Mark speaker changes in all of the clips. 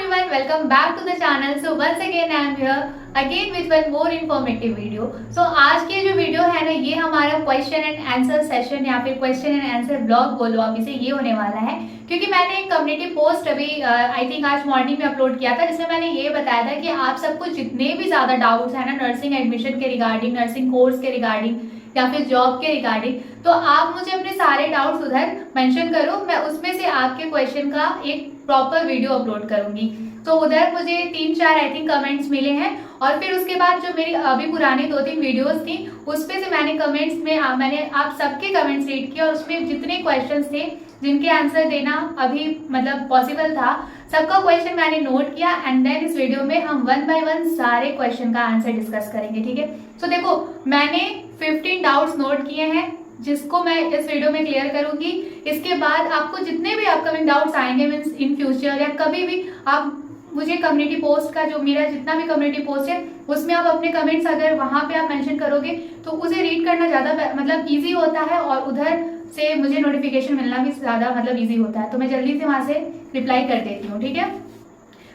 Speaker 1: everyone, welcome back to the channel. So once again I am here again with one more informative video. So आज की जो video है ना, ये हमारा क्वेश्चन एंड आंसर सेशन या फिर क्वेश्चन एंड आंसर ब्लॉग बोलो आप इसे, ये होने वाला है। क्योंकि मैंने एक कम्युनिटी पोस्ट अभी आई थिंक आज मॉर्निंग में अपलोड किया था, जिसमें मैंने ये बताया था कि आप सबको जितने भी ज्यादा डाउट्स है ना नर्सिंग एडमिशन के रिगार्डिंग, नर्सिंग कोर्स के रिगार्डिंग या फिर जॉब के रिगार्डिंग, तो आप मुझे अपने सारे डाउट्स उधर मेंशन करो। मैं उसमें से आपके क्वेश्चन का एक प्रॉपर वीडियो अपलोड करूंगी। तो उधर मुझे 3-4 आई थिंक कमेंट्स मिले हैं, और फिर उसके बाद जो मेरी अभी पुरानी 2-3 वीडियोस थी उसपे से मैंने कमेंट्स में मैंने आप सबके कमेंट्स रीड किए, और उसमें जितने क्वेश्चंस थे जिनके आंसर देना अभी मतलब पॉसिबल था, सबका क्वेश्चन मैंने नोट किया। एंड देन इस वीडियो में हम 1 बाय 1 सारे क्वेश्चन का आंसर डिस्कस करेंगे, ठीक है। तो देखो, मैंने 15 डाउट्स नोट किए हैं जिसको मैं इस वीडियो में क्लियर करूंगी। इसके बाद आपको जितने भी अपकमिंग डाउट्स आएंगे मीन्स इन फ्यूचर या कभी भी, आप मुझे कम्युनिटी पोस्ट का जो मेरा जितना भी कम्युनिटी पोस्ट है उसमें आप अपने कमेंट्स अगर वहां पे आप मेंशन करोगे तो उसे रीड करना ज्यादा मतलब इजी होता है, और उधर से मुझे नोटिफिकेशन मिलना भी ज्यादा मतलब इजी होता है। तो मैं जल्दी से वहां से रिप्लाई कर देती हूँ, ठीक है।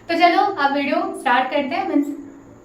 Speaker 1: तो चलो अब वीडियो स्टार्ट करते हैं, मीन्स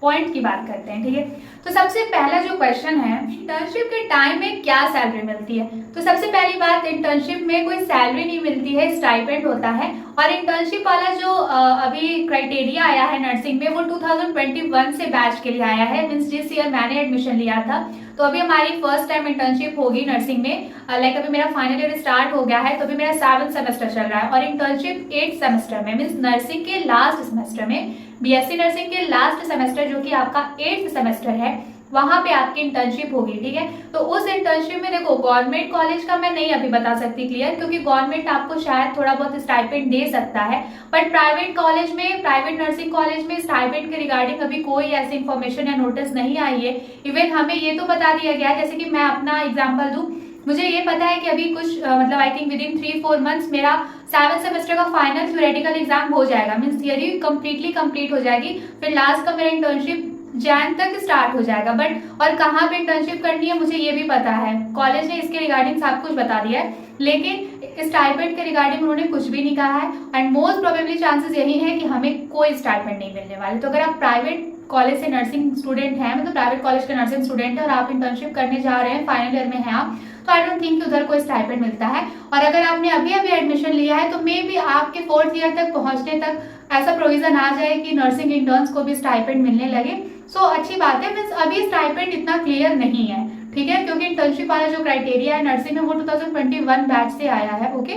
Speaker 1: पॉइंट की बात करते हैं, ठीक है। तो सबसे पहला जो क्वेश्चन है, इंटर्नशिप के टाइम में क्या सैलरी मिलती है। तो सबसे पहली बात, इंटर्नशिप में कोई सैलरी नहीं मिलती है, स्टाइपेंड होता है। और इंटर्नशिप वाला जो अभी क्राइटेरिया आया है नर्सिंग में, वो 2021 से बैच के लिए आया है, मीन्स जिस ईयर मैंने एडमिशन लिया था। तो अभी हमारी फर्स्ट टाइम इंटर्नशिप होगी नर्सिंग में। लाइक अभी मेरा फाइनल ईयर स्टार्ट हो गया है, तो अभी मेरा 7th सेमेस्टर चल रहा है, और इंटर्नशिप 8th सेमेस्टर में, मीन्स नर्सिंग के लास्ट सेमेस्टर में, बीएससी नर्सिंग के लास्ट सेमेस्टर जो कि आपका 8th सेमेस्टर है, वहां पे आपकी इंटर्नशिप होगी, ठीक है। तो उस इंटर्नशिप में देखो, गवर्नमेंट कॉलेज का मैं नहीं अभी बता सकती क्लियर, क्योंकि गवर्नमेंट आपको शायद थोड़ा बहुत स्टाइपेंड दे सकता है, बट प्राइवेट कॉलेज में, प्राइवेट नर्सिंग कॉलेज में स्टाइपेंड के रिगार्डिंग अभी कोई ऐसी इन्फॉर्मेशन या नोटिस नहीं आई है। इवन हमें ये तो बता दिया गया है, जैसे कि मैं अपना एग्जाम्पल दूं, मुझे ये पता है कि अभी कुछ मतलब I think with in 3-4 months मेरा 7th सेमेस्टर का फाइनल थ्योरेटिकल एग्जाम हो जाएगा, मीन्स थियरी कंप्लीटली कंप्लीट हो जाएगी। फिर लास्ट का मेरा इंटर्नशिप जैन तक स्टार्ट हो जाएगा। बट और कहाँ पे इंटर्नशिप करनी है मुझे ये भी पता है, कॉलेज ने इसके रिगार्डिंग सब कुछ बता दिया है, लेकिन स्टाइपेंड के रिगार्डिंग उन्होंने कुछ भी नहीं कहा है। एंड मोस्ट प्रोबेबली चांसेस यही है कि हमें कोई स्टाइपेंड नहीं मिलने वाले। तो अगर आप प्राइवेट कॉलेज से नर्सिंग स्टूडेंट हैं, मतलब प्राइवेट कॉलेज के नर्सिंग स्टूडेंट है और आप इंटर्नशिप करने जा रहे हैं, फाइनल ईयर में हैं आप, तो आई डोंट थिंक उधर कोई स्टाइपेंड मिलता है। और अगर आपने अभी अभी एडमिशन लिया है तो मे बी आपके 4th ईयर तक पहुंचने तक ऐसा प्रोविजन आ जाए कि नर्सिंग इंटर्न्स को भी स्टाइपेंड मिलने लगे। सो अच्छी बात है, मीन्स अभी स्टाइपेंड इतना क्लियर नहीं है, ठीक है, क्योंकि इंटर्नशिप वाला जो क्राइटेरिया है नर्सिंग में वो 2021 बैच से आया है, ओके।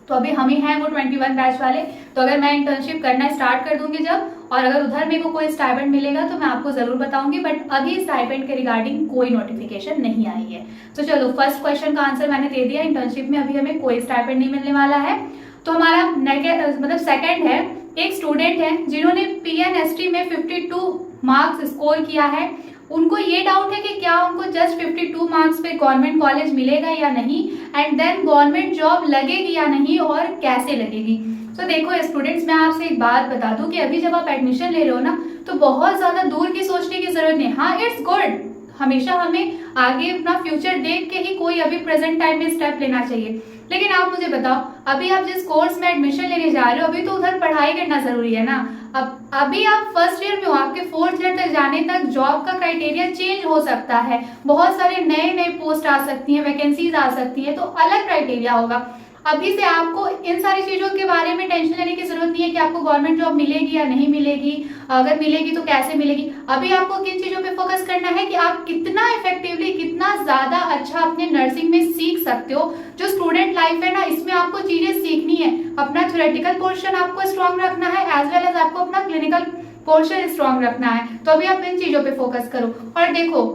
Speaker 1: तो अभी हम ही हैं वो 21 बैच वाले। तो अगर मैं इंटर्नशिप करना स्टार्ट कर दूंगी जब, और अगर उधर मेरे को कोई स्टाइपेंड मिलेगा तो मैं आपको जरूर बताऊंगी, बट अभी स्टाइपेंड के रिगार्डिंग कोई नोटिफिकेशन नहीं आई है। तो चलो, फर्स्ट क्वेश्चन का आंसर मैंने दे दिया, इंटर्नशिप में अभी हमें कोई स्टाइपेंड नहीं मिलने वाला है। तो हमारा मतलब सेकंड है, एक स्टूडेंट है जिन्होंने PNST में 52 मार्क्स स्कोर किया है। उनको ये डाउट है कि क्या उनको जस्ट 52 मार्क्स पे गवर्नमेंट कॉलेज मिलेगा या नहीं, एंड देन गवर्नमेंट जॉब लगेगी या नहीं, और कैसे लगेगी। तो देखो स्टूडेंट्स, मैं आपसे एक बात बता दूं कि अभी जब आप एडमिशन ले रहे हो ना, तो बहुत ज्यादा दूर की सोचने की जरूरत नहीं। हाँ, इट्स गुड, हमेशा हमें आगे अपना फ्यूचर देख के ही कोई अभी प्रेजेंट टाइम में स्टेप लेना चाहिए। लेकिन आप मुझे बताओ, अभी आप जिस कोर्स में एडमिशन लेने जा रहे हो, अभी तो उधर पढ़ाई करना जरूरी है ना। अब अभी आप फर्स्ट ईयर में हो, आपके 4th ईयर तक जाने तक जॉब का क्राइटेरिया चेंज हो सकता है, बहुत सारे नए नए पोस्ट आ सकती हैं, वैकेंसीज आ सकती है, तो अलग क्राइटेरिया होगा। अभी से आपको इन सारी चीजों के बारे में टेंशन लेने की जरूरत नहीं है कि आपको गवर्नमेंट जॉब मिलेगी या नहीं मिलेगी, अगर मिलेगी तो कैसे मिलेगी। अभी आपको किन चीजों पे फोकस करना है कि आप कितना इफेक्टिवली, कितना ज्यादा अच्छा अपने नर्सिंग में सीख सकते हो। जो स्टूडेंट लाइफ है ना, इसमें आपको चीजें सीखनी है, अपना थ्योरेटिकल पोर्शन आपको स्ट्रॉन्ग रखना है, एज वेल एज आपको अपना क्लिनिकल पोर्शन स्ट्रॉन्ग रखना है। तो अभी आप इन चीजों पे फोकस करो। और देखो,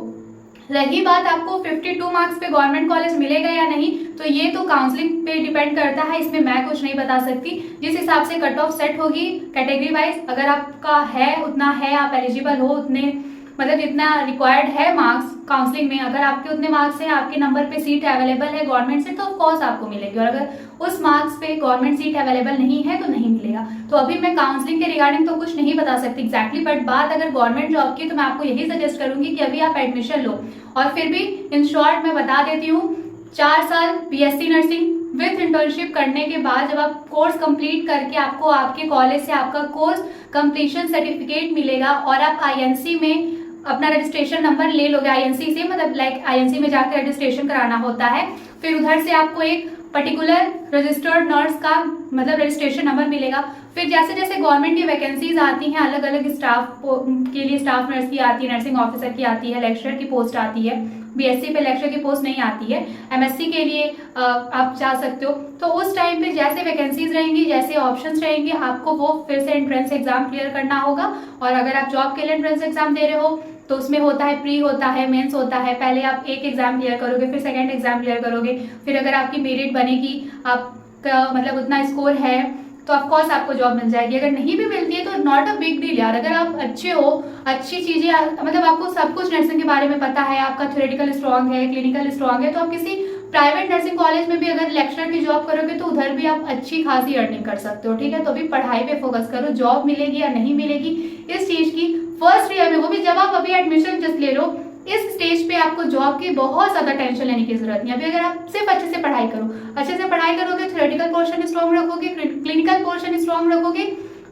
Speaker 1: रही बात आपको 52 मार्क्स पे गवर्नमेंट कॉलेज मिलेगा या नहीं, तो ये तो काउंसलिंग पे डिपेंड करता है, इसमें मैं कुछ नहीं बता सकती। जिस हिसाब से कट ऑफ सेट होगी कैटेगरी वाइज, अगर आपका है उतना है, आप एलिजिबल हो उतने, मतलब जितना रिक्वायर्ड है मार्क्स काउंसलिंग में, अगर आपके उतने मार्क्स हैं, आपके नंबर पे सीट अवेलेबल है गवर्नमेंट से, तो ऑफकोर्स आपको मिलेगी। और अगर उस मार्क्स पे गवर्नमेंट सीट अवेलेबल नहीं है तो नहीं मिलेगा। तो अभी मैं काउंसलिंग के रिगार्डिंग तो कुछ नहीं बता सकती एग्जैक्टली, बट बात अगर गवर्नमेंट जॉब की, तो मैं आपको यही सजेस्ट करूंगी कि अभी आप एडमिशन लो। और फिर भी इन शॉर्ट मैं बता देती हूँ, 4 साल BSc नर्सिंग विथ इंटर्नशिप करने के बाद जब आप कोर्स कंप्लीट करके आपको आपके कॉलेज से आपका कोर्स कंप्लीशन सर्टिफिकेट मिलेगा और आप आईएनसी में अपना रजिस्ट्रेशन नंबर ले लोगे। आईएनसी से मतलब लाइक आईएनसी में जाकर रजिस्ट्रेशन कराना होता है, फिर उधर से आपको एक पर्टिकुलर रजिस्टर्ड नर्स का मतलब रजिस्ट्रेशन नंबर मिलेगा। फिर जैसे जैसे गवर्नमेंट की वैकेंसीज आती हैं, अलग अलग स्टाफ के लिए स्टाफ नर्स की आती है, नर्सिंग ऑफिसर की आती है, लेक्चरर की पोस्ट आती है, बीएससी पे लेक्चर की पोस्ट नहीं आती है, एमएससी के लिए आप जा सकते हो। तो उस टाइम पे जैसे वैकेंसीज रहेंगी, जैसे ऑप्शंस रहेंगे, आपको वो फिर से एंट्रेंस एग्जाम क्लियर करना होगा। और अगर आप जॉब के लिए एंट्रेंस एग्जाम दे रहे हो तो उसमें होता है प्री होता है, मेंस होता है। पहले आप एक एग्जाम क्लियर करोगे, फिर सेकंड एग्जाम क्लियर करोगे, फिर अगर आपकी मेरिट बनेगी, आपका मतलब उतना स्कोर है तो ऑफकोर्स आपको जॉब मिल जाएगी। अगर नहीं भी मिलती है तो नॉट अ बिग डील यार। अगर आप अच्छे हो, अच्छी चीजें मतलब आपको सब कुछ नर्सिंग के बारे में पता है, आपका थ्योरेटिकल स्ट्रांग है, क्लिनिकल स्ट्रांग है, तो आप किसी प्राइवेट नर्सिंग कॉलेज में भी अगर लेक्चरर की जॉब करोगे तो उधर भी आप अच्छी खासी अर्निंग कर सकते हो। ठीक है, तो अभी पढ़ाई पे फोकस करो। जॉब मिलेगी या नहीं मिलेगी इस चीज की फर्स्ट ईयर में, वो भी जब आप अभी एडमिशन जस्ट ले लो, इस स्टेज पे आपको जॉब की बहुत ज्यादा टेंशन लेने की जरूरत नहीं। अभी अगर आप सिर्फ अच्छे से पढ़ाई करो, अच्छे से पढ़ाई करोगे, थ्योरेटिकल पोर्शन स्ट्रॉन्ग रखोगे, क्लिनिकल पोर्शन स्ट्रॉन्ग रखोगे,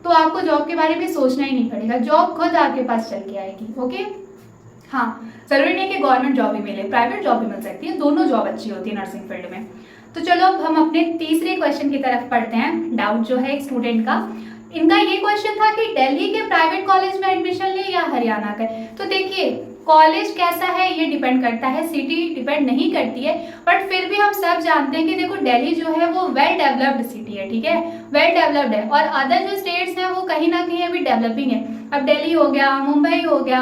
Speaker 1: तो आपको जॉब के बारे में सोचना ही नहीं पड़ेगा। जॉब खुद आपके पास चल के आएगी। ओके, हाँ, जरूरी नहीं कि गवर्नमेंट जॉब ही मिले, प्राइवेट जॉब भी मिल सकती है, दोनों जॉब अच्छी होती है नर्सिंग फील्ड में। तो चलो अब हम अपने तीसरे क्वेश्चन की तरफ पढ़ते हैं। डाउट जो है एक स्टूडेंट का, इनका ये क्वेश्चन था कि दिल्ली के प्राइवेट कॉलेज में एडमिशन ले या हरियाणा का। तो देखिए कॉलेज कैसा है ये डिपेंड करता है, सिटी डिपेंड नहीं करती है, बट फिर भी हम सब जानते हैं कि देखो दिल्ली जो है वो वेल डेवलप्ड सिटी है। ठीक है, वेल डेवलप्ड है, और अदर जो स्टेट्स हैं वो कहीं ना कहीं अभी डेवलपिंग है। अब दिल्ली हो गया, मुंबई हो गया,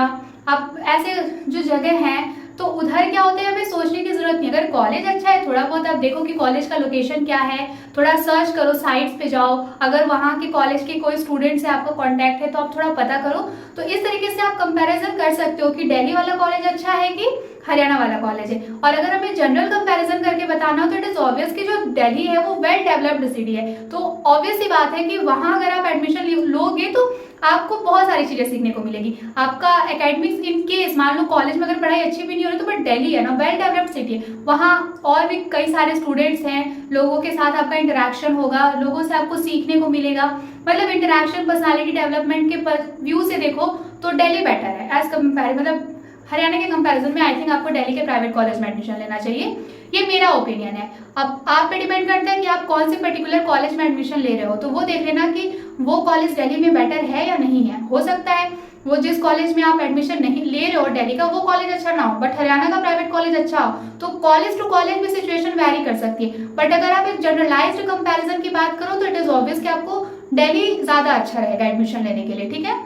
Speaker 1: अब ऐसे जो जगह हैं तो उधर क्या होता है, हमें सोचने की जरूरत नहीं। अगर कॉलेज अच्छा है, थोड़ा बहुत आप देखो कि कॉलेज का लोकेशन क्या है, थोड़ा सर्च करो, साइट्स पे जाओ, अगर वहाँ के कॉलेज के कोई स्टूडेंट से आपका कांटेक्ट है तो आप थोड़ा पता करो। तो इस तरीके से आप कंपैरिजन कर सकते हो कि दिल्ली वाला कॉलेज अच्छा है कि हरियाणा वाला कॉलेज है। और अगर हमें जनरल कंपैरिजन करके बताना हो तो इट इज ऑब्वियस कि जो दिल्ली है वो वेल डेवलप्ड सिटी है, तो ऑब्वियस सी बात है कि वहाँ अगर आप एडमिशन लोगे तो आपको बहुत सारी चीजें सीखने को मिलेगी। आपका एकेडमिक्स इन केस मान लो कॉलेज में अगर पढ़ाई अच्छी भी नहीं हो रही तो बट दिल्ली है ना, वेल डेवलप्ड सिटी है, वहाँ और भी कई सारे स्टूडेंट्स हैं, लोगों के साथ आपका इंटरेक्शन होगा, लोगों से आपको सीखने को मिलेगा। मतलब इंटरेक्शन, पर्सनालिटी डेवलपमेंट के व्यू से देखो तो दिल्ली बेटर है एज कम्पेयर, मतलब हरियाणा के कंपैरिजन में। आई थिंक आपको दिल्ली के प्राइवेट कॉलेज में एडमिशन लेना चाहिए, ये मेरा ओपिनियन है। अब आप पे डिपेंड करता है कि आप कौन से पर्टिकुलर कॉलेज में एडमिशन ले रहे हो, तो वो देख लेना कि वो कॉलेज दिल्ली में बेटर है या नहीं है। हो सकता है वो जिस कॉलेज में आप एडमिशन नहीं ले रहे हो दिल्ली का, वो कॉलेज अच्छा ना हो, बट हरियाणा का प्राइवेट कॉलेज अच्छा हो, तो कॉलेज टू कॉलेज में सिचुएशन वेरी कर सकती है। बट अगर आप एक जनरलाइज्ड कंपैरिजन की बात करो तो इट इज ऑब्वियस कि आपको दिल्ली ज्यादा अच्छा रहेगा एडमिशन लेने के लिए। ठीक है,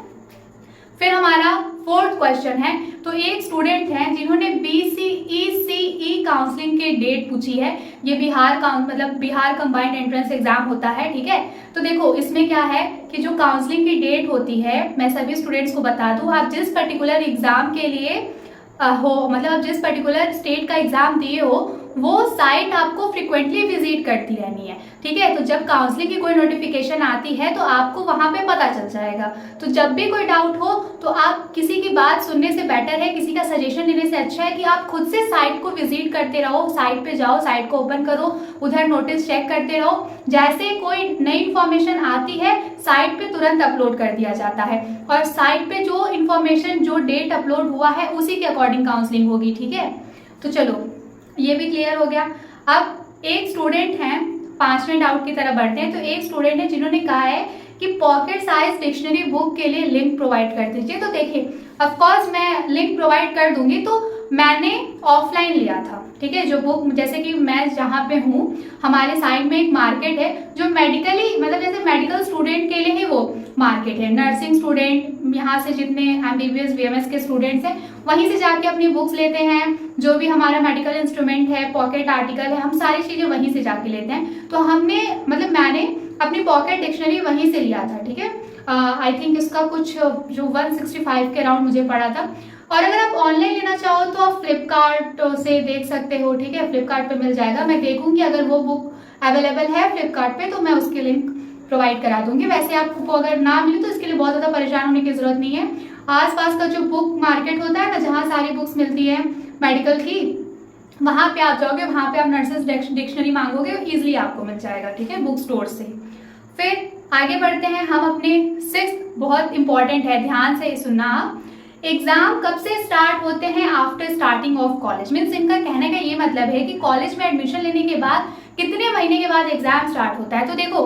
Speaker 1: फिर हमारा फोर्थ क्वेश्चन है, तो एक स्टूडेंट है जिन्होंने BCECE काउंसलिंग के डेट पूछी है। ये बिहार मतलब बिहार कंबाइंड एंट्रेंस एग्जाम होता है। ठीक है, तो देखो इसमें क्या है कि जो काउंसलिंग की डेट होती है, मैं सभी स्टूडेंट्स को बता दूं, आप जिस पर्टिकुलर एग्जाम के लिए हो, मतलब आप जिस पर्टिकुलर स्टेट का एग्जाम दिए हो, वो साइट आपको फ्रिक्वेंटली विजिट करती रहनी है। ठीक है, तो जब काउंसलिंग की कोई नोटिफिकेशन आती है तो आपको वहां पे पता चल जाएगा। तो जब भी कोई डाउट हो तो आप किसी की बात सुनने से बेटर है, किसी का सजेशन लेने से अच्छा है कि आप खुद से साइट को विजिट करते रहो, साइट पे जाओ, साइट को ओपन करो, उधर नोटिस चेक करते रहो। जैसे कोई नई इंफॉर्मेशन आती है साइट पे तुरंत अपलोड कर दिया जाता है, और साइट पे जो इंफॉर्मेशन, जो डेट अपलोड हुआ है उसी के अकॉर्डिंग काउंसलिंग होगी। ठीक है, तो चलो ये भी क्लियर हो गया। अब एक स्टूडेंट है, 5वें डाउट की तरफ बढ़ते हैं। तो एक स्टूडेंट है जिन्होंने कहा है कि पॉकेट साइज डिक्शनरी बुक के लिए लिंक प्रोवाइड कर दीजिए। तो देखिए ऑफकोर्स मैं लिंक प्रोवाइड कर दूंगी, तो मैंने ऑफलाइन लिया था। ठीक है, जो बुक, जैसे कि मैं जहाँ पे हूँ हमारे साइड में एक मार्केट है जो मेडिकली, मतलब जैसे मेडिकल स्टूडेंट के लिए ही वो मार्केट है। नर्सिंग स्टूडेंट यहाँ से जितने MBBS BMS के स्टूडेंट्स हैं वहीं से जाके अपनी बुक्स लेते हैं, जो भी हमारा मेडिकल इंस्ट्रूमेंट है, पॉकेट आर्टिकल है, हम सारी चीजें वहीं से जाके लेते हैं। तो हमने, मतलब मैंने अपनी पॉकेट डिक्शनरी वहीं से लिया था। ठीक है, आई थिंक इसका कुछ जो 165 के अराउंड मुझे पड़ा था। और अगर आप ऑनलाइन लेना चाहो तो आप फ्लिपकार्ट से देख सकते हो। ठीक है, फ्लिपकार्ट पे मिल जाएगा, मैं देखूंगी अगर वो बुक अवेलेबल है फ्लिपकार्ट पे तो मैं उसकी लिंक प्रोवाइड करा दूंगी। वैसे आपको अगर ना मिले तो इसके लिए बहुत ज्यादा परेशान होने की जरूरत नहीं है। आसपास का जो बुक मार्केट होता है ना, जहाँ सारी बुक्स मिलती है मेडिकल की, वहां पे आप जाओगे, वहां पे आप नर्सेस डिक्शनरी मांगोगे, इजिली आपको मिल जाएगा, ठीक है, बुक स्टोर से। फिर आगे बढ़ते हैं हम अपने 6th, बहुत इंपॉर्टेंट है, ध्यान से सुनना आप। एग्जाम कब से स्टार्ट होते हैं? After starting of college. Means इनका कहने का ये मतलब है कि कॉलेज में एडमिशन लेने के बाद कितने महीने के बाद एग्जाम स्टार्ट होता है। तो देखो,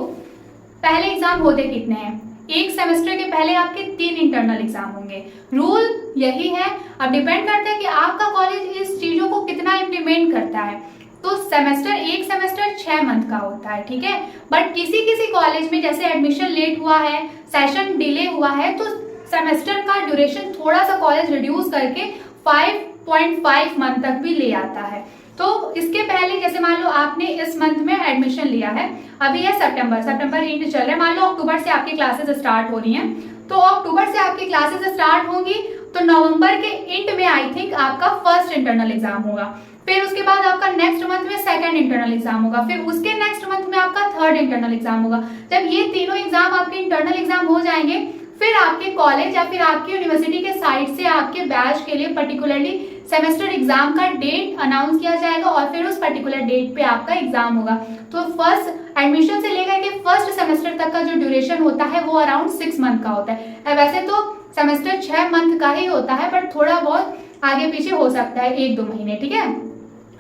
Speaker 1: पहले एग्जाम होते कितने हैं? एक सेमेस्टर के पहले आपके 3 इंटरनल एग्जाम होंगे। रूल यही है। अब डिपेंड करता है कि आपका कॉलेज इस चीजों को कितना इम्प्लीमेंट करता है। तो सेमेस्टर, एक सेमेस्टर 6 मंथ का होता है, ठीक है। बट किसी किसी कॉलेज में जैसे एडमिशन लेट हुआ है, सेशन डिले हुआ है, तो सेमेस्टर का ड्यूरेशन थोड़ा सा कॉलेज रिड्यूस करके 5.5 मंथ तक भी ले आता है। तो इसके पहले जैसे मान लो आपने इस मंथ में एडमिशन लिया है, अभी है सितंबर एंड चल रहा है, मान लो अक्टूबर से आपकी क्लासेस स्टार्ट हो रही हैं, तो अक्टूबर से आपकी क्लासेस स्टार्ट होंगी, तो नवंबर के एंड में आई थिंक आपका फर्स्ट इंटरनल एग्जाम होगा। फिर उसके बाद आपका नेक्स्ट मंथ में सेकंड इंटरनल एग्जाम होगा, फिर उसके नेक्स्ट मंथ में आपका थर्ड इंटरनल एग्जाम होगा। जब ये तीनों एग्जाम आपके इंटरनल एग्जाम हो जाएंगे, फिर आपके कॉलेज या फिर आपकी यूनिवर्सिटी के साइड से आपके बैच के लिए पर्टिकुलरली सेमेस्टर एग्जाम का डेट अनाउंस किया जाएगा और फिर उस पर्टिकुलर डेट पे आपका एग्जाम होगा। तो फर्स्ट एडमिशन से लेकर के फर्स्ट सेमेस्टर तक का जो ड्यूरेशन होता है वो अराउंड 6 मंथ का होता है। वैसे तो सेमेस्टर 6 मंथ का ही होता है, बट थोड़ा बहुत आगे पीछे हो सकता है, 1-2 महीने, ठीक है।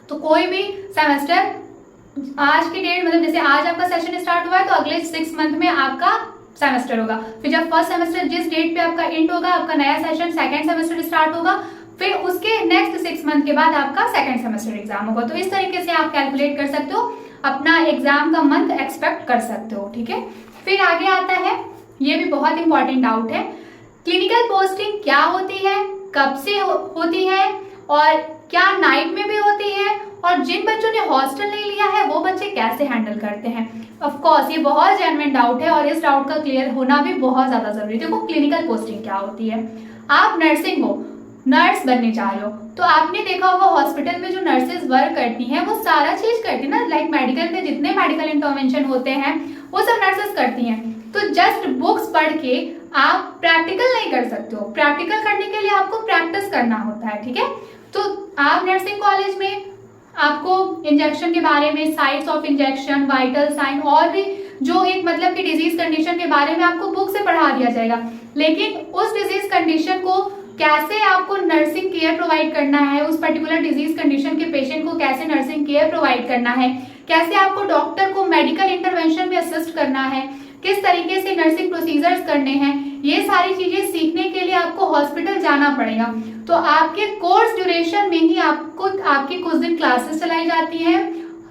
Speaker 1: तो कोई भी सेमेस्टर आज की डेट, मतलब जैसे आज आपका सेशन स्टार्ट हुआ है तो अगले 6 मंथ में आपका सेमेस्टर होगा। फिर जब फर्स्ट सेमेस्टर जिस डेट पे आपका एंड होगा, आपका नया सेशन सेकंड सेमेस्टर स्टार्ट होगा, फिर उसके नेक्स्ट 6 मंथ के बाद आपका सेकंड सेमेस्टर एग्जाम होगा। तो इस तरीके से आप कैलकुलेट कर सकते हो, अपना एग्जाम का मंथ एक्सपेक्ट कर सकते हो, ठीक है। फिर आगे आता है, ये भी बहुत इंपॉर्टेंट डाउट है, क्लिनिकल पोस्टिंग क्या होती है, कब से होती है और क्या नाइट में भी होती है, और जिन बच्चों ने हॉस्टल नहीं लिया है वो बच्चे कैसे हैंडल करते हैं। ऑफ कोर्स ये बहुत जेन्युइन डाउट है और इस डाउट का क्लियर होना भी बहुत ज्यादा जरूरी है। देखो, क्लिनिकल पोस्टिंग क्या होती है, आप नर्सिंग हो, नर्स बनने जा रहे हो, तो आपने देखा होगा हॉस्पिटल में जो नर्सेज वर्क करती हैं वो सारा चीज करती है ना, लाइक मेडिकल में जितने मेडिकल इंटरवेंशन होते हैं वो सब नर्सेज करती हैं। तो जस्ट बुक्स पढ़ के आप प्रैक्टिकल नहीं कर सकते हो, प्रैक्टिकल करने के लिए आपको प्रैक्टिस करना होता है, ठीक है। तो आप नर्सिंग कॉलेज में आपको इंजेक्शन के बारे में, sites of injection, vital sign और भी जो एक मतलब कि डिजीज कंडीशन के बारे में आपको बुक से पढ़ा दिया जाएगा, लेकिन उस डिजीज कंडीशन को कैसे आपको नर्सिंग केयर प्रोवाइड करना है, उस पर्टिकुलर डिजीज कंडीशन के पेशेंट को कैसे नर्सिंग केयर प्रोवाइड करना है, कैसे आपको डॉक्टर को मेडिकल इंटरवेंशन में असिस्ट करना है, किस तरीके से नर्सिंग प्रोसीजर्स करने हैं, ये सारी चीजें सीखने के लिए आपको हॉस्पिटल जाना पड़ेगा। तो आपके कोर्स ड्यूरेशन में ही आपको आपकी कुछ दिन क्लासेस चलाई जाती हैं,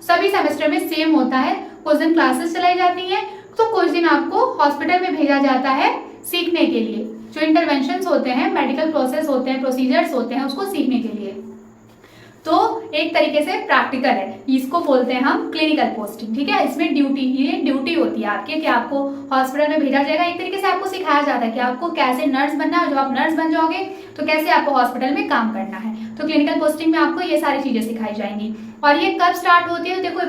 Speaker 1: सभी सेमेस्टर में सेम होता है, कुछ दिन क्लासेस चलाई जाती हैं, तो कुछ दिन आपको हॉस्पिटल में भेजा जाता है सीखने के लिए, जो इंटरवेंशंस होते हैं, मेडिकल प्रोसेस होते हैं, प्रोसीजर्स होते हैं, उसको सीखने के लिए। तो एक तरीके से प्रैक्टिकल है, इसको बोलते हैं हम क्लिनिकल पोस्टिंग, ठीक है। इसमें ये ड्यूटी होती है आपकी कि आपको हॉस्पिटल में भेजा जाएगा, एक तरीके से आपको सिखाया जाता है कि आपको कैसे नर्स बनना है, जब आप नर्स बन जाओगे तो कैसे आपको हॉस्पिटल में काम करना है। तो क्लिनिकल पोस्टिंग में आपको ये सारी चीजें सिखाई जाएंगी। और ये कब स्टार्ट होती है, देखो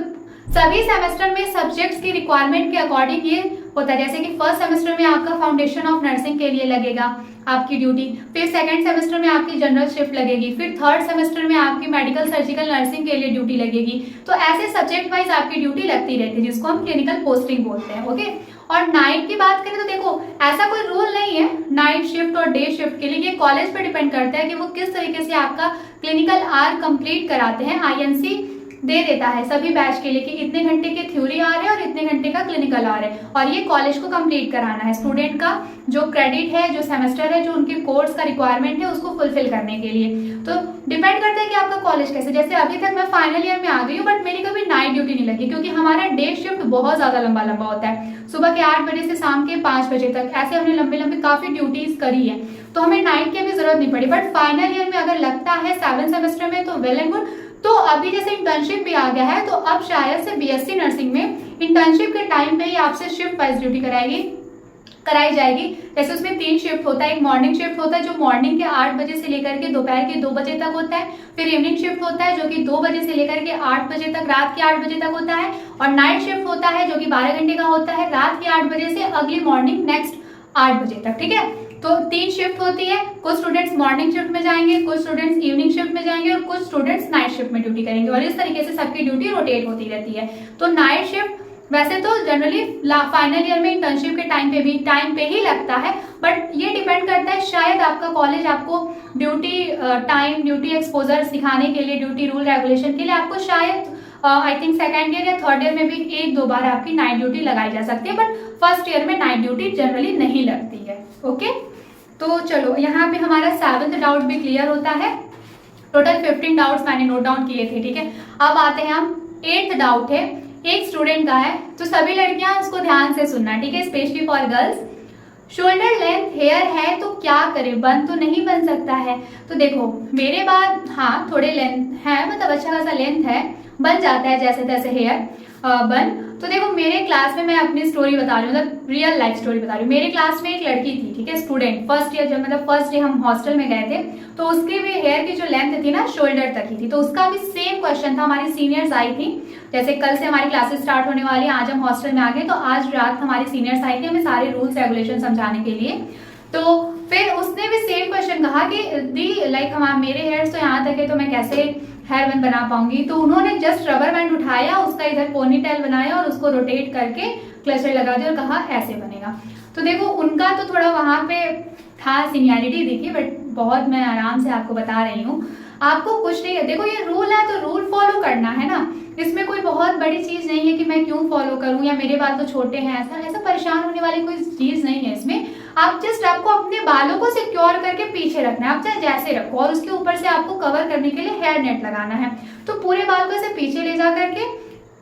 Speaker 1: सभी सेमेस्टर में सब्जेक्ट्स की रिक्वायरमेंट के अकॉर्डिंग ये होता है। जैसे कि फर्स्ट सेमेस्टर में आपका फाउंडेशन ऑफ नर्सिंग के लिए लगेगा आपकी ड्यूटी, फिर सेकंड सेमेस्टर में आपकी जनरल शिफ्ट लगेगी, फिर थर्ड सेमेस्टर में आपकी मेडिकल सर्जिकल नर्सिंग के लिए ड्यूटी लगेगी। तो ऐसे सब्जेक्ट वाइज आपकी ड्यूटी लगती रहती है, जिसको हम क्लिनिकल पोस्टिंग बोलते हैं, ओके। और नाइट की बात करें तो देखो ऐसा कोई रूल नहीं है नाइट शिफ्ट और डे शिफ्ट के लिए, ये कॉलेज पे डिपेंड करता है कि वो किस तरीके से आपका क्लिनिकल आवर कंप्लीट कराते हैं। INC दे देता है सभी बैच के लिए कि इतने घंटे के थ्योरी आ रहे हैं और इतने घंटे का क्लिनिकल आ रहे हैं, और ये कॉलेज को कंप्लीट कराना है स्टूडेंट का जो क्रेडिट है, जो सेमेस्टर है, जो उनके कोर्स का रिक्वायरमेंट है उसको फुलफिल करने के लिए। तो डिपेंड करता है कि आपका कॉलेज कैसे, जैसे अभी तक मैं फाइनल ईयर में आ गई हूँ बट मेरी कभी नाइट ड्यूटी नहीं लगी, क्योंकि हमारा डे शिफ्ट बहुत ज्यादा लंबा होता है, सुबह के 8 बजे से शाम के 5 बजे तक, ऐसे हमने लंबी काफी ड्यूटीज करी है, तो हमें नाइट की भी जरूरत नहीं पड़ी। बट फाइनल ईयर में अगर लगता है 7 सेमेस्टर में तो वेल एंड गुड। तो अभी जैसे इंटर्नशिप भी आ गया है, तो अब शायद से BSc नर्सिंग में इंटर्नशिप के टाइम पे ही आपसे शिफ्ट वाइज ड्यूटी कराई जाएगी। जैसे उसमें 3 शिफ्ट होता है, एक मॉर्निंग शिफ्ट होता है जो मॉर्निंग के 8 बजे से लेकर के दोपहर के 2 बजे तक होता है, फिर इवनिंग शिफ्ट होता है जो कि 2 बजे से लेकर के 8 बजे तक, रात के 8 बजे तक होता है, और नाइट शिफ्ट होता है जो कि 12 घंटे का होता है, रात के 8 बजे से अगली मॉर्निंग नेक्स्ट 8 बजे तक, ठीक है। तो 3 शिफ्ट होती है, कुछ स्टूडेंट्स मॉर्निंग शिफ्ट में जाएंगे, कुछ स्टूडेंट्स इवनिंग शिफ्ट में जाएंगे और कुछ स्टूडेंट्स नाइट शिफ्ट में ड्यूटी करेंगे और इस तरीके से सबकी ड्यूटी रोटेट होती रहती है। तो नाइट शिफ्ट वैसे तो जनरली फाइनल ईयर में इंटर्नशिप के टाइम पे ही लगता है, बट ये डिपेंड करता है, शायद आपका कॉलेज आपको ड्यूटी टाइम, ड्यूटी एक्सपोजर सिखाने के लिए, ड्यूटी रूल रेगुलेशन के लिए आपको शायद आई थिंक सेकेंड ईयर या थर्ड ईयर में भी 1-2 बार आपकी नाइट ड्यूटी लगाई जा सकती है, बट फर्स्ट ईयर में नाइट ड्यूटी जनरली नहीं लगती है। ओके, तो चलो यहाँ पे हमारा 7th डाउट भी क्लियर होता है। टोटल 15 डाउट्स मैंने नोट डाउन किए थे, ठीक है। अब आते हैं हम 8th डाउट है, एक स्टूडेंट का है, तो सभी लड़कियां उसको ध्यान से सुनना, ठीक है, specially for girls. Shoulder length hair है तो क्या करे, बन तो नहीं बन सकता है। तो देखो मेरे बाद हाँ थोड़े लेंथ है, मतलब अच्छा खासा लेंथ है, बन जाता है जैसे तैसे हेयर बन। तो देखो मेरे क्लास में, मैं अपनी स्टोरी बता रही हूँ, मतलब रियल लाइफ स्टोरी बता रही हूँ। मेरे क्लास में एक लड़की थी, ठीक है, स्टूडेंट, फर्स्ट ईयर, जब मतलब फर्स्ट डे हम हॉस्टल में गए थे, तो उसके भी हेयर की जो लेंथ थी ना शोल्डर तक ही थी। तो उसका भी सेम क्वेश्चन था, हमारी सीनियर्स आई थी, जैसे कल से हमारी क्लासेस स्टार्ट होने वाली है, आज हम हॉस्टल में आ गए, तो आज रात हमारी सीनियर्स आई थी हमें सारे रूल्स रेगुलेशन समझाने के लिए। तो फिर उसने भी सेम क्वेश्चन कहा कि दी लाइक मेरे हेयर्स तो यहाँ तक है, तो मैं कैसे हेयर बैंड बना पाऊंगी। तो उन्होंने जस्ट रबर बैंड उठाया, उसका इधर पोनी टेल बनाया और उसको रोटेट करके क्लचर लगा दिया और कहा ऐसे बनेगा। तो देखो उनका तो थोड़ा वहां पे था, सीनियरिटी दिखी, बट बहुत मैं आराम से आपको बता रही हूँ, आपको कुछ नहीं, देखो ये रूल है तो रूल फॉलो करना है ना, इसमें कोई बहुत बड़ी चीज नहीं है कि मैं क्यों फॉलो करूं या मेरे बाल तो छोटे हैं, ऐसा परेशान होने वाली कोई चीज नहीं है इसमें। आप जस्ट आपको अपने बालों को सिक्योर करके पीछे रखना है, आप चाहे जैसे रखो, और उसके ऊपर से आपको कवर करने के लिए हेयर नेट लगाना है। तो पूरे बाल को ऐसे पीछे ले जा करके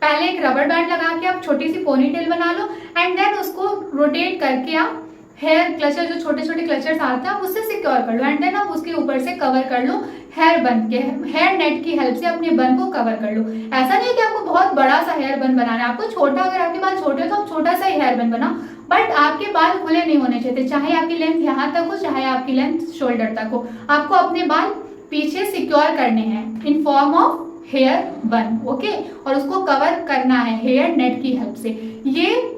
Speaker 1: पहले एक रबर बैंड लगा के आप छोटी सी पोनी टेल बना लो, एंड देन उसको रोटेट करके आप हेयर क्लचर, जो छोटे छोटे क्लचर्स आते हैं, आप उससे सिक्योर कर लो, एंड देन आप उसके ऊपर से कवर कर लो हेयर बन के, हेयर नेट की हेल्प से अपने बन को कवर कर लो। ऐसा नहीं कि आपको बहुत बड़ा सा हेयर बन बनाना है, आपको छोटा, अगर आपके बाल छोटे हो तो आप छोटा सा ही हेयर बन बनाओ, बट आपके बाल खुले नहीं होने चाहिए, चाहे आपकी लेंथ यहाँ तक हो, चाहे आपकी लेंथ शोल्डर तक हो, आपको अपने बाल पीछे सिक्योर करने हैं इन फॉर्म ऑफ हेयर बन, ओके, और उसको कवर करना है हेयर नेट की हेल्प से। ये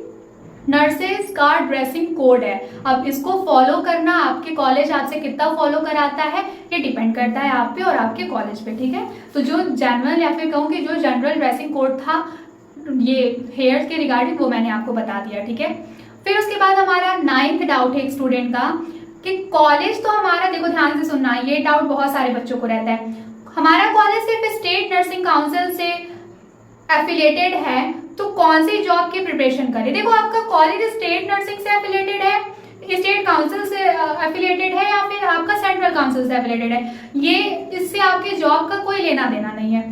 Speaker 1: नर्सेज का ड्रेसिंग कोड है। अब इसको फॉलो करना, आपके कॉलेज आपसे कितना फॉलो कराता है ये डिपेंड करता है आप पे और आपके कॉलेज पे, ठीक है। तो जो जनरल, या फिर कहूँ कि जो जनरल ड्रेसिंग कोड था ये हेयर्स के रिगार्डिंग, वो मैंने आपको बता दिया, ठीक है। फिर उसके बाद हमारा 9th डाउट है एक स्टूडेंट का कि कॉलेज तो हमारा, देखो ध्यान से सुनना, ये डाउट बहुत सारे बच्चों को रहता है, हमारा कॉलेज सिर्फ स्टेट नर्सिंग काउंसिल से एफिलिएटेड है तो कौन सी जॉब की प्रिपरेशन करें। देखो आपका कॉलेज स्टेट नर्सिंग से एफिलिएटेड है, स्टेट काउंसिल से एफिलिएटेड है, या फिर आपका सेंट्रल काउंसिल से एफिलिएटेड है, ये इससे आपके जॉब का कोई लेना देना नहीं है।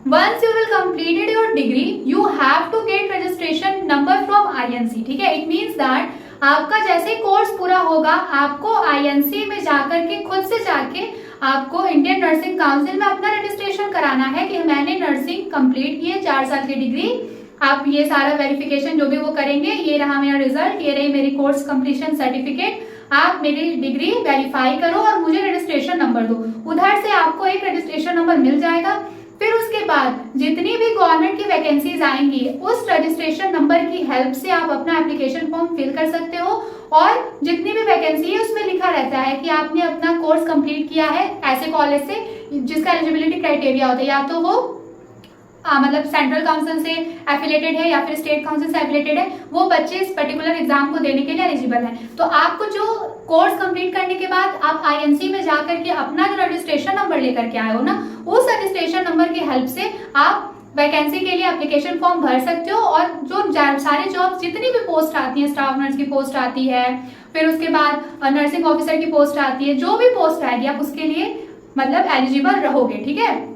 Speaker 1: Once you will completed your degree, you have to get registration number from INC, ठीक है। It means that आपका जैसे कोर्स पूरा होगा, आपको INC में जाकर के, खुद से जाके आपको इंडियन नर्सिंग काउंसिल में अपना रजिस्ट्रेशन कराना है कि मैंने नर्सिंग कंप्लीट की है, 4 साल की डिग्री। आप ये सारा वेरिफिकेशन जो भी वो करेंगे, ये रहा मेरा रिजल्ट, ये रही मेरी कोर्स कंप्लीशन सर्टिफिकेट, आप मेरी डिग्री वेरीफाई करो और मुझे रजिस्ट्रेशन नंबर दो। उधर से आपको एक रजिस्ट्रेशन नंबर मिल जाएगा। फिर उसके बाद जितनी भी गवर्नमेंट की वैकेंसीज आएंगी, उस रजिस्ट्रेशन नंबर की हेल्प से आप अपना एप्लीकेशन फॉर्म फिल कर सकते हो, और जितनी भी वैकेंसी है उसमें लिखा रहता है कि आपने अपना कोर्स कंप्लीट किया है ऐसे कॉलेज से जिसका एलिजिबिलिटी क्राइटेरिया होता है, या तो वो मतलब सेंट्रल काउंसिल से एफिलेटेड है या फिर स्टेट काउंसिल से एफिलेटेड है, वो बच्चे इस पर्टिकुलर एग्जाम को देने के लिए एलिजिबल हैं। तो आपको जो कोर्स कंप्लीट करने के बाद आप आईएनसी में जाकर के अपना जो रजिस्ट्रेशन नंबर लेकर के आए हो ना, उस रजिस्ट्रेशन नंबर की हेल्प से आप वैकेंसी के लिए एप्लीकेशन फॉर्म भर सकते हो, और जो सारे जॉब जितनी भी पोस्ट आती है, स्टाफ नर्स की पोस्ट आती है, फिर उसके बाद नर्सिंग ऑफिसर की पोस्ट आती है, जो भी पोस्ट आएगी आप उसके लिए मतलब एलिजिबल रहोगे, ठीक है।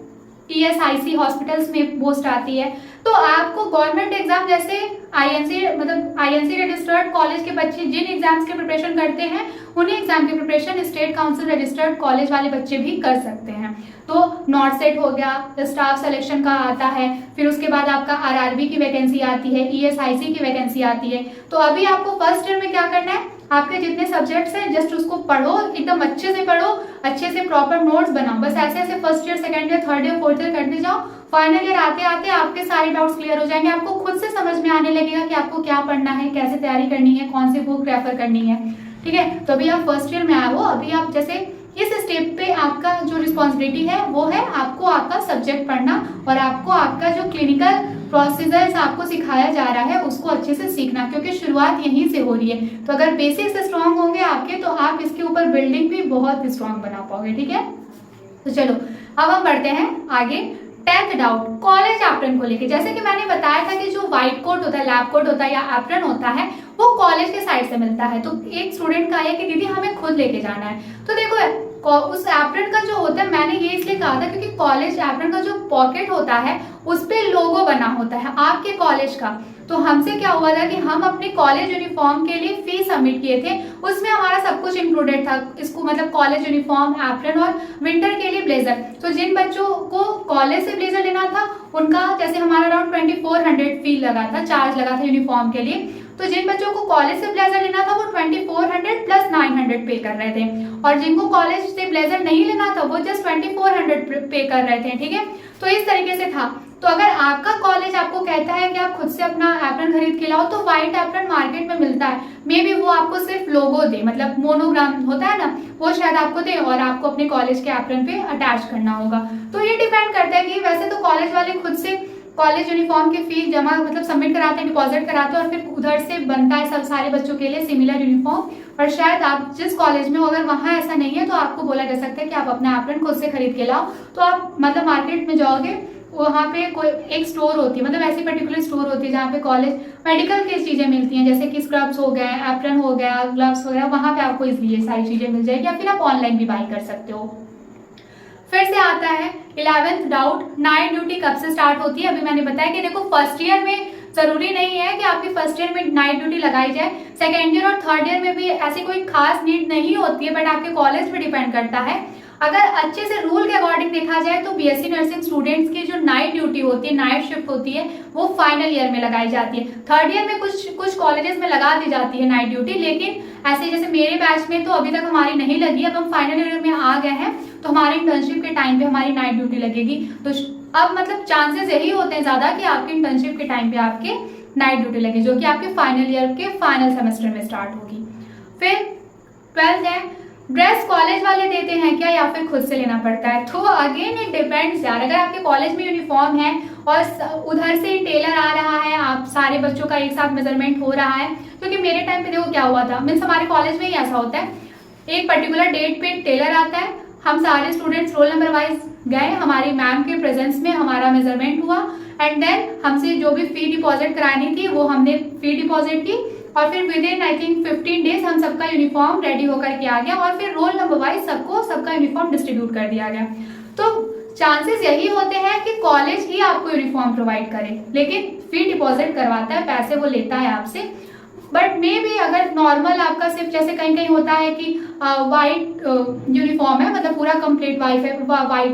Speaker 1: ESIC हॉस्पिटल्स में पोस्ट आती है। तो आपको गवर्नमेंट एग्जाम जैसे आईएनसी रजिस्टर्ड कॉलेज के बच्चे जिन एग्जाम्स की प्रिपरेशन करते हैं, उन्हीं एग्जाम की preparation state council registered college वाले बच्चे भी कर सकते हैं। तो नॉट सेट हो गया, स्टाफ सिलेक्शन का आता है, फिर उसके बाद आपका आरआरबी की वैकेंसी आती है, ESIC की वैकेंसी आती है। तो अभी आपको फर्स्ट ईयर में क्या करना है, आपके जितने सब्जेक्ट्स हैं जस्ट उसको पढ़ो, एकदम अच्छे से पढ़ो, अच्छे से प्रॉपर नोट्स बनाओ, बस ऐसे ऐसे first year, second year, third year, fourth year करते जाओ। फाइनल ईयर आते आते आपके सारे डाउट्स क्लियर हो जाएंगे, आपको खुद से समझ में आने लगेगा कि आपको क्या पढ़ना है, कैसे तैयारी करनी है, कौन सी बुक रेफर करनी है, ठीक है। तो अभी आप फर्स्ट ईयर में आए हो, अभी आप जैसे इस स्टेप पे आपका जो रिस्पॉन्सिबिलिटी है वो है आपको आपका सब्जेक्ट पढ़ना और आपको आपका जो क्लिनिकल प्रोसीजर्स आपको सिखाया जा रहा है उसको अच्छे से सीखना, क्योंकि शुरुआत यहीं से हो रही है। तो अगर बेसिक्स स्ट्रांग होंगे आपके तो आप इसके ऊपर बिल्डिंग भी बहुत स्ट्रांग बना पाओगे, ठीक है। तो चलो अब हम बढ़ते हैं आगे। 10th डाउट कॉलेज एप्रन को लेके। जैसे कि मैंने बताया था कि जो व्हाइट कोट होता है, लैब कोट होता है या एप्रन होता है वो कॉलेज के साइड से मिलता है। तो एक स्टूडेंट का है कि दीदी हमें खुद लेके जाना है, तो देखो उस एप्रन का जो होता है, मैंने ये इसलिए कहा था क्योंकि कॉलेज एप्रन का जो पॉकेट होता है उस पे लोगो बना होता है आपके कॉलेज का। तो हमसे क्या हुआ था कि हम अपने कॉलेज यूनिफॉर्म के लिए फी सबमिट किए थे, उसमें हमारा सब कुछ इंक्लूडेड था, इसको मतलब कॉलेज यूनिफॉर्म, एप्रन और विंटर के लिए ब्लेजर। तो जिन बच्चों को कॉलेज से ब्लेजर लेना था उनका जैसे हमारा अराउंड 2400 फी लगा था, चार्ज लगा था यूनिफॉर्म के लिए। तो जिन बच्चों को कॉलेज से ब्लेजर लेना था वो 2400 प्लस 900 पे कर रहे थे, और जिनको कॉलेज से ब्लेजर नहीं लेना था वो जस्ट 2400 पे कर रहे थे, ठीक है। तो इस तरीके से था। तो अगर आपका कॉलेज आपको कहता है कि आप खुद से अपना एप्रन खरीद के लाओ, तो व्हाइट एप्रन मार्केट में मिलता है, मे बी वो आपको सिर्फ लोगो दे, मतलब मोनोग्राम होता है ना, वो शायद आपको दे और आपको अपने कॉलेज के एप्रन पे अटैच करना होगा। तो ये डिपेंड करता है कि वैसे तो कॉलेज वाले खुद से कॉलेज यूनिफॉर्म की फीस जमा मतलब सबमिट कराते हैं, डिपॉजिट कराते हैं और फिर उधर से बनता है सब सारे बच्चों के लिए सिमिलर यूनिफॉर्म। और शायद आप जिस कॉलेज में हो अगर वहाँ ऐसा नहीं है तो आपको बोला जा सकता है कि आप अपना एप्रन खुद से खरीद के लाओ। तो आप मतलब मार्केट में जाओगे, वहाँ पे कोई एक स्टोर होती है, मतलब ऐसी पर्टिकुलर स्टोर होती है जहाँ पे कॉलेज मेडिकल की चीजें मिलती हैं, जैसे कि स्क्रब्स हो गए, एप्रन हो गया, ग्लव्स वगैरह, वहाँ पे आपको इसलिए ये सारी चीजें मिल जाएगी, या फिर आप ऑनलाइन भी बाई कर सकते हो। फिर से आता है 11th डाउट, नाइट ड्यूटी कब से स्टार्ट होती है। अभी मैंने बताया कि देखो फर्स्ट ईयर में जरूरी नहीं है कि आपकी फर्स्ट ईयर में नाइट ड्यूटी लगाई जाए, सेकेंड ईयर और थर्ड ईयर में भी ऐसी कोई खास नीड नहीं होती है, बट आपके कॉलेज पे डिपेंड करता है। अगर अच्छे से रूल के अकॉर्डिंग देखा जाए तो बीएससी नर्सिंग स्टूडेंट्स की जो नाइट ड्यूटी होती है, नाइट शिफ्ट होती है, वो फाइनल ईयर में लगाई जाती है। थर्ड ईयर में कुछ कॉलेजेस में लगा दी जाती है नाइट ड्यूटी, लेकिन ऐसे जैसे मेरे बैच में तो अभी तक हमारी नहीं लगी, अब हम फाइनल ईयर में आ गए हैं तो हमारी इंटर्नशिप के टाइम पे हमारी नाइट ड्यूटी लगेगी। तो अब मतलब चांसेस यही होते हैं ज्यादा कि आपकी इंटर्नशिप के टाइम पे आपके नाइट ड्यूटी लगे, जो कि आपके फाइनल ईयर के फाइनल सेमेस्टर में स्टार्ट होगी। फिर 12th है, ड्रेस कॉलेज वाले देते हैं क्या या फिर खुद से लेना पड़ता है। तो अगेन इट डिपेंड्स यार, अगर आपके कॉलेज में यूनिफॉर्म है और उधर से टेलर आ रहा है, आप सारे बच्चों का एक साथ मेजरमेंट हो रहा है, क्योंकि मेरे टाइम पे देखो क्या हुआ था, मीन्स हमारे कॉलेज में ही ऐसा होता है, एक पर्टिकुलर डेट पे टेलर आता है, हम सारे स्टूडेंट्स रोल नंबर वाइज गए, हमारी मैम के प्रेजेंस में हमारा मेजरमेंट हुआ, एंड देन हमसे जो भी फी डिपॉजिट करानी थी वो हमने फी डिपॉजिट की, और फिर with in I think 15 days हम सबका यूनिफॉर्म रेडी होकर के आ गया, और फिर रोल नंबर वाइज सबको सबका यूनिफॉर्म डिस्ट्रीब्यूट कर दिया गया। तो चांसेस यही होते हैं कि कॉलेज ही आपको यूनिफॉर्म प्रोवाइड करे, लेकिन फी डिपॉजिट करवाता है, पैसे वो लेता है आपसे। बट मे भी अगर नॉर्मल आपका सिर्फ जैसे कहीं कहीं होता है कि वाइट यूनिफॉर्म है, मतलब पूरा कंप्लीट वाइट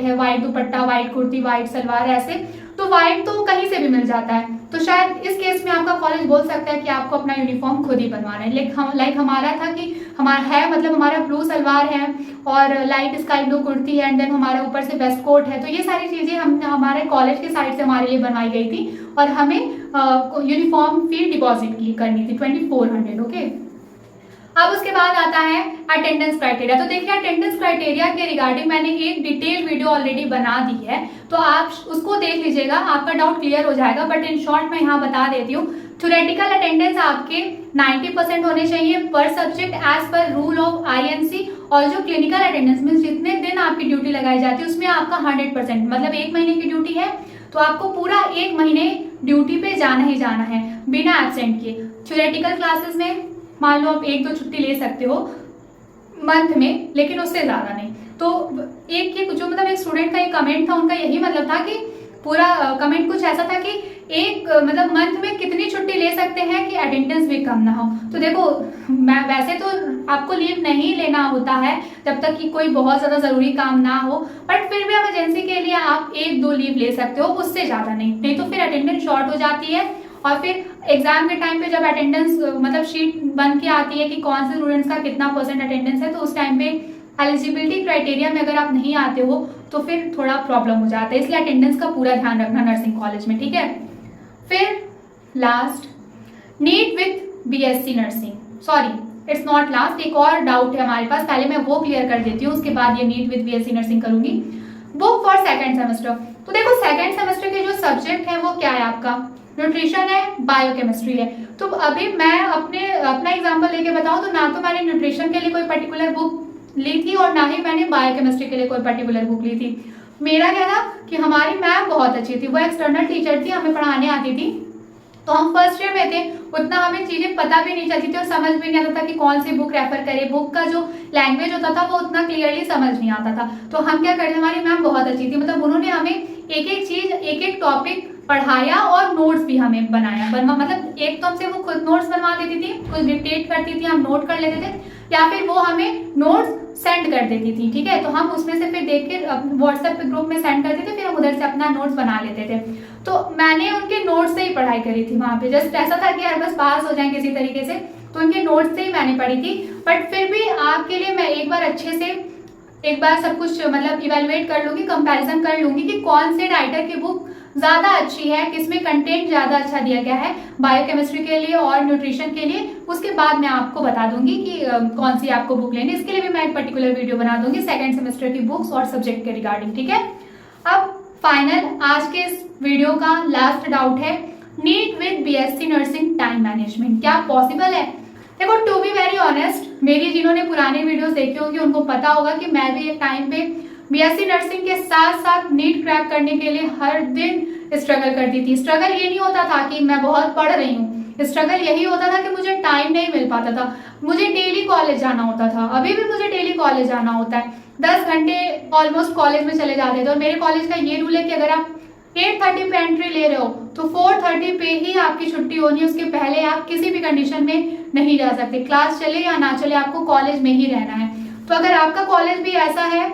Speaker 1: है, वाइट दुपट्टा, वाइट कुर्ती, वाइट सलवार, ऐसे तो वाइट तो कहीं से भी मिल जाता है, तो शायद इस केस में आपका कॉलेज बोल सकता है कि आपको अपना यूनिफॉर्म खुद ही बनवाना है। लाइक हमारा था कि हमारा है, मतलब हमारा ब्लू सलवार है और लाइट स्काई ब्लू कुर्ती है, एंड देन हमारा ऊपर से वेस्ट कोट है, तो ये सारी चीजें हम हमारे कॉलेज के साइड से हमारे लिए बनवाई गई थी, और हमें यूनिफॉर्म फी डिपॉजिट करनी थी 2400, ओके। अब उसके बाद आता है अटेंडेंस क्राइटेरिया। तो देखिए अटेंडेंस क्राइटेरिया के रिगार्डिंग मैंने एक डिटेल वीडियो ऑलरेडी बना दी है, तो आप उसको देख लीजिएगा, आपका डाउट क्लियर हो जाएगा। बट इन शॉर्ट मैं यहाँ बता देती हूँ, थ्योरेटिकल अटेंडेंस आपके 90% होने चाहिए पर सब्जेक्ट एज पर रूल ऑफ आईएनसी, और जो क्लिनिकल अटेंडेंस में जितने दिन आपकी ड्यूटी लगाई जाती है उसमें आपका 100%, मतलब 1 महीने की ड्यूटी है तो आपको पूरा 1 महीने ड्यूटी पे जाना ही जाना है बिना एब्सेंट किए। थ्योरेटिकल क्लासेस में मान लो आप 1-2 छुट्टी ले सकते हो मंथ में, लेकिन उससे ज्यादा नहीं। तो एक स्टूडेंट का एक कमेंट था, उनका यही मतलब था कि पूरा कमेंट कुछ ऐसा था कि एक मतलब मंथ में कितनी छुट्टी ले सकते हैं कि अटेंडेंस भी कम ना हो। तो देखो वैसे तो आपको लीव नहीं लेना होता है जब तक कि कोई बहुत ज्यादा जरूरी काम ना हो, बट फिर भी इमरजेंसी के लिए आप 1-2 लीव ले सकते हो, उससे ज्यादा नहीं तो फिर अटेंडेंस शॉर्ट हो जाती है। और फिर एग्जाम के टाइम पे जब अटेंडेंस मतलब शीट बन के आती है कि कौन से स्टूडेंट्स का कितना % अटेंडेंस है, तो उस टाइम पे एलिजिबिलिटी क्राइटेरिया में अगर आप नहीं आते हो तो फिर थोड़ा प्रॉब्लम हो जाता है, इसलिए अटेंडेंस का पूरा ध्यान रखना नर्सिंग कॉलेज में, ठीक है। फिर last, NEET with BSc nursing, sorry it's not last, एक और डाउट है हमारे पास, पहले मैं वो क्लियर कर देती हूँ, उसके बाद ये नीट विद बीएससी नर्सिंग करूंगी। बुक फॉर सेकंड सेमेस्टर, तो देखो सेकंड सेमेस्टर के जो सब्जेक्ट है वो क्या है आपका, न्यूट्रिशन है, बायोकेमिस्ट्री है। तो अभी मैं अपना एग्जांपल लेके बताऊं तो ना तो मैंने न्यूट्रिशन के लिए कोई पर्टिकुलर बुक ली थी और ना ही मैंने बायोकेमिस्ट्री के लिए कोई पर्टिकुलर बुक ली थी। मेरा क्या था कि हमारी मैम बहुत अच्छी थी, वो एक्सटर्नल टीचर थी, हमें पढ़ाने आती थी, तो हम फर्स्ट ईयर में थे, उतना हमें चीजें पता भी नहीं चलती थी और समझ भी नहीं आता था कि कौन सी बुक रेफर करें, बुक का जो लैंग्वेज होता था वो उतना क्लियरली समझ नहीं आता था। तो हम क्या करते, हमारी मैम बहुत अच्छी थी, मतलब उन्होंने हमें एक एक चीज, एक एक टॉपिक पढ़ाया और नोट्स भी हमें मतलब एक तो हमसे वो खुद नोट्स बनवा देती थी, कुछ डिक्टेट करती थी, हम नोट कर लेते थे, या फिर वो हमें नोट्स सेंड कर देती थी, ठीक है, तो हम उसमें से फिर देख के व्हाट्सएप ग्रुप में सेंड करते थे, फिर हम उधर से अपना नोट्स बना लेते थे। तो मैंने उनके नोट्स से ही पढ़ाई करी थी वहां पे, जस्ट ऐसा था कि यार बस पास हो जाए किसी तरीके से, तो उनके नोट्स से ही मैंने पढ़ी थी। बट फिर भी आपके लिए मैं एक बार अच्छे से एक बार सब कुछ मतलब इवेलुएट कर लूंगी, कंपैरिजन कर लूंगी कि कौन से राइटर की बुक ज्यादा अच्छी है, किसमें कंटेंट ज्यादा अच्छा दिया गया है बायोकेमिस्ट्री के लिए और न्यूट्रिशन के लिए। उसके बाद मैं आपको बता दूंगी कि कौन सी आपको बुक लेनी, इसके लिए भी मैं एक पर्टिकुलर वीडियो बना दूंगी सेकंड सेमेस्टर की बुक्स और सब्जेक्ट के रिगार्डिंग, ठीक है। अब फाइनल आज के इस वीडियो का लास्ट डाउट है, NEET with BSc nursing time management क्या पॉसिबल है? देखो टू बी वेरी ऑनेस्ट, मेरी जिन्होंने पुराने वीडियोस देखे होंगे उनको पता होगा कि मैं भी एक टाइम पे बीएससी नर्सिंग के साथ साथ नीट क्रैक करने के लिए हर दिन स्ट्रगल करती थी। स्ट्रगल ये नहीं होता था कि मैं बहुत पढ़ रही हूँ, स्ट्रगल यही होता था कि मुझे टाइम नहीं मिल पाता था, मुझे डेली कॉलेज जाना होता था, अभी भी मुझे डेली कॉलेज जाना होता है, 10 घंटे ऑलमोस्ट कॉलेज में चले जाते थे। और मेरे कॉलेज का ये रूल है कि अगर आप 8:30 पे एंट्री ले रहे हो तो 4:30 पे ही आपकी छुट्टी होनी है, उसके पहले आप किसी भी कंडीशन में नहीं जा सकते, क्लास चले या ना चले आपको कॉलेज में ही रहना है। तो अगर आपका कॉलेज भी ऐसा है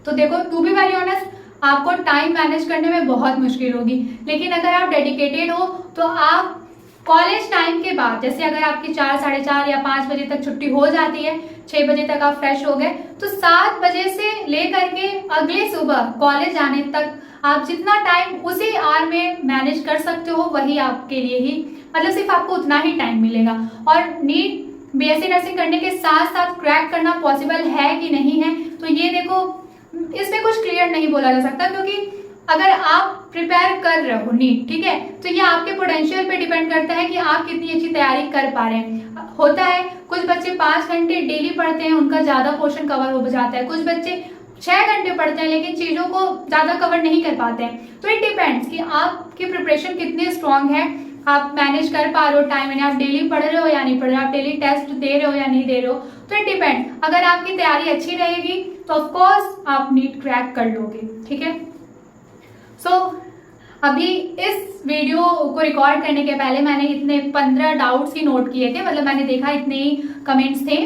Speaker 1: तो देखो टू बी वेरी ऑनेस्ट आपको टाइम मैनेज करने में बहुत मुश्किल होगी, लेकिन अगर आप डेडिकेटेड हो तो आप कॉलेज टाइम के बाद, जैसे अगर आपकी 4, साढ़े 4 या 5 बजे तक छुट्टी हो जाती है, 6 बजे तक आप फ्रेश हो गए, तो 7 बजे से लेकर के अगले सुबह कॉलेज आने तक आप जितना टाइम उसी आवर में मैनेज कर सकते हो वही आपके लिए ही, मतलब सिर्फ आपको उतना ही टाइम मिलेगा। और नीट बीएससी नर्सिंग करने के साथ साथ क्रैक करना पॉसिबल है कि नहीं है, तो ये देखो इसमें कुछ क्लियर नहीं बोला जा सकता, क्योंकि अगर आप प्रिपेयर कर रहे हो नीट, ठीक है, तो ये आपके पोटेंशियल पे डिपेंड करता है कि आप कितनी अच्छी तैयारी कर पा रहे हैं। होता है कुछ बच्चे 5 घंटे डेली पढ़ते हैं, उनका ज्यादा पोर्शन कवर हो जाता है, कुछ बच्चे 6 घंटे पढ़ते हैं लेकिन चीजों को ज्यादा कवर नहीं कर पाते हैं। तो इट डिपेंड्स कि आपकी प्रिपरेशन कितनी स्ट्रांग है, आप मैनेज कर पा रहे हो टाइम, यानी आप डेली पढ़ रहे हो या नहीं पढ़ रहे हो, आप डेली टेस्ट दे रहे हो या नहीं दे रहे हो, तो इट डिपेंड। अगर आपकी तैयारी अच्छी रहेगी तो ऑफकोर्स आप नीट क्रैक कर लोगे, ठीक है। सो अभी इस वीडियो को रिकॉर्ड करने के पहले मैंने इतने 15 डाउट्स ही नोट किए थे, मतलब मैंने देखा इतने ही कमेंट्स थे।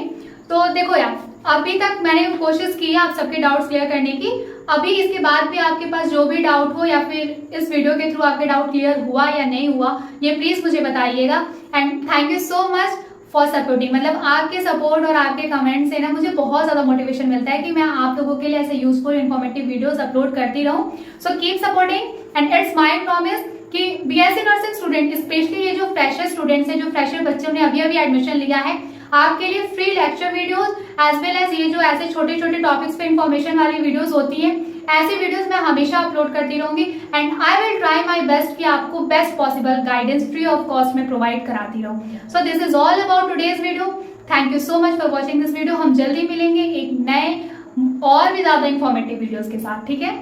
Speaker 1: तो देखो यार अभी तक मैंने कोशिश की है आप सबके डाउट्स क्लियर करने की, अभी इसके बाद भी आपके पास जो भी डाउट हो या फिर इस वीडियो के थ्रू आपके डाउट क्लियर हुआ या नहीं हुआ ये प्लीज मुझे बताइएगा। And thank you so much for supporting, मतलब आपके सपोर्ट और आपके कमेंट से ना मुझे बहुत ज्यादा मोटिवेशन मिलता है कि मैं आप लोगों के लिए ऐसे यूजफुल इन्फॉर्मेटिव वीडियोस अपलोड करती रहूं। So keep supporting and it's my promise कि बीएससी नर्सिंग स्टूडेंट, स्पेशली ये जो फ्रेशर स्टूडेंट्स हैं, जो फ्रेशर बच्चों ने अभी अभी एडमिशन लिया है, आपके लिए free lecture videos as well as ये जो ऐसे छोटे छोटे टॉपिक्स पे इंफॉर्मेशन वाली वीडियोस होती हैं, ऐसी वीडियोस मैं हमेशा अपलोड करती रहूंगी। And I will try my best कि आपको best possible guidance free of cost में प्रोवाइड कराती रहूं। So this is all about today's video. Thank you so much for watching this video. हम जल्दी मिलेंगे एक नए और भी ज्यादा इंफॉर्मेटिव वीडियोस के साथ, ठीक है।